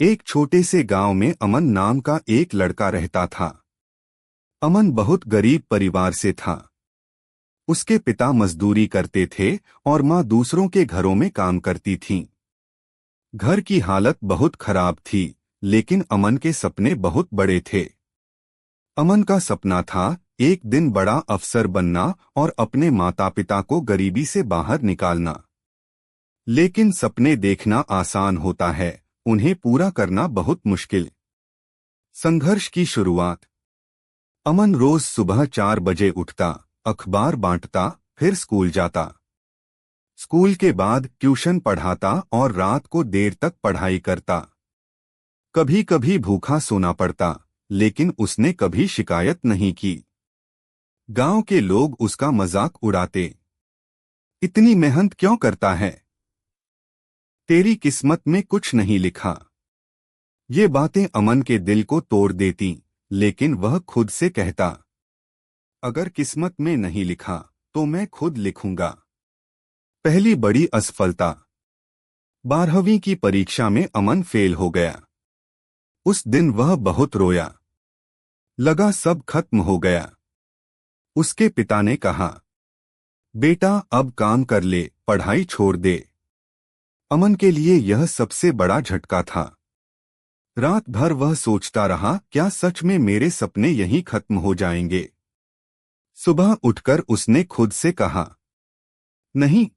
एक छोटे से गांव में अमन नाम का एक लड़का रहता था। अमन बहुत गरीब परिवार से था। उसके पिता मजदूरी करते थे और माँ दूसरों के घरों में काम करती थीं। घर की हालत बहुत खराब थी, लेकिन अमन के सपने बहुत बड़े थे। अमन का सपना था एक दिन बड़ा अफसर बनना और अपने माता पिता को गरीबी से बाहर निकालना। लेकिन सपने देखना आसान होता है, उन्हें पूरा करना बहुत मुश्किल। संघर्ष की शुरुआत। अमन रोज सुबह 4 बजे उठता, अखबार बांटता, फिर स्कूल जाता। स्कूल के बाद ट्यूशन पढ़ाता और रात को देर तक पढ़ाई करता। कभी कभी भूखा सोना पड़ता, लेकिन उसने कभी शिकायत नहीं की। गांव के लोग उसका मजाक उड़ाते, इतनी मेहनत क्यों करता है, तेरी किस्मत में कुछ नहीं लिखा। ये बातें अमन के दिल को तोड़ देती, लेकिन वह खुद से कहता, अगर किस्मत में नहीं लिखा तो मैं खुद लिखूंगा। पहली बड़ी असफलता। 12वीं की परीक्षा में अमन फेल हो गया। उस दिन वह बहुत रोया। लगा सब खत्म हो गया। उसके पिता ने कहा, बेटा अब काम कर ले, पढ़ाई छोड़ दे। अमन के लिए यह सबसे बड़ा झटका था। रात भर वह सोचता रहा, क्या सच में मेरे सपने यहीं खत्म हो जाएंगे। सुबह उठकर उसने खुद से कहा, नहीं,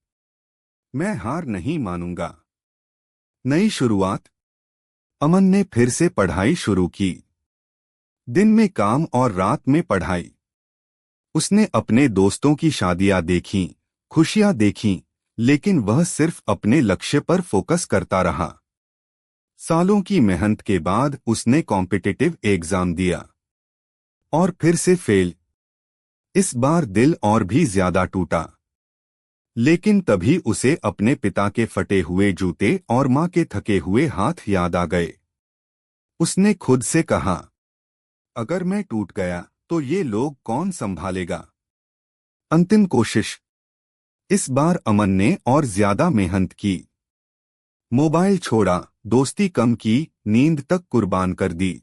मैं हार नहीं मानूंगा। नई शुरुआत। अमन ने फिर से पढ़ाई शुरू की। दिन में काम और रात में पढ़ाई। उसने अपने दोस्तों की शादियां देखीं, खुशियां देखीं, लेकिन वह सिर्फ अपने लक्ष्य पर फोकस करता रहा। सालों की मेहनत के बाद उसने कॉम्पिटिटिव एग्जाम दिया और फिर से फेल। इस बार दिल और भी ज्यादा टूटा। लेकिन तभी उसे अपने पिता के फटे हुए जूते और माँ के थके हुए हाथ याद आ गए। उसने खुद से कहा, अगर मैं टूट गया तो ये लोग कौन संभालेगा। अंतिम कोशिश। इस बार अमन ने और ज्यादा मेहनत की। मोबाइल छोड़ा, दोस्ती कम की, नींद तक कुर्बान कर दी।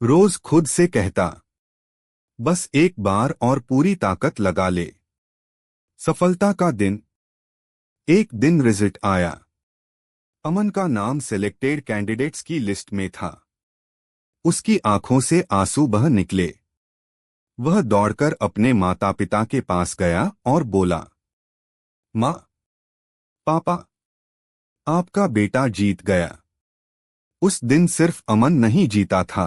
रोज खुद से कहता, बस एक बार और पूरी ताकत लगा ले। सफलता का दिन। एक दिन रिजल्ट आया। अमन का नाम सिलेक्टेड कैंडिडेट्स की लिस्ट में था। उसकी आंखों से आंसू बह निकले। वह दौड़कर अपने माता पिता के पास गया और बोला, माँ, पापा, आपका बेटा जीत गया। उस दिन सिर्फ अमन नहीं जीता था।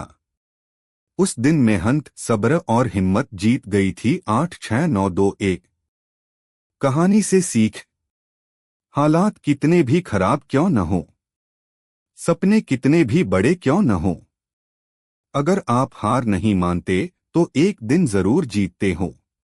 उस दिन मेहनत, सब्र और हिम्मत जीत गई थी। 86921। कहानी से सीख। हालात कितने भी खराब क्यों न हो, सपने कितने भी बड़े क्यों न हो, अगर आप हार नहीं मानते तो एक दिन जरूर जीतते हो।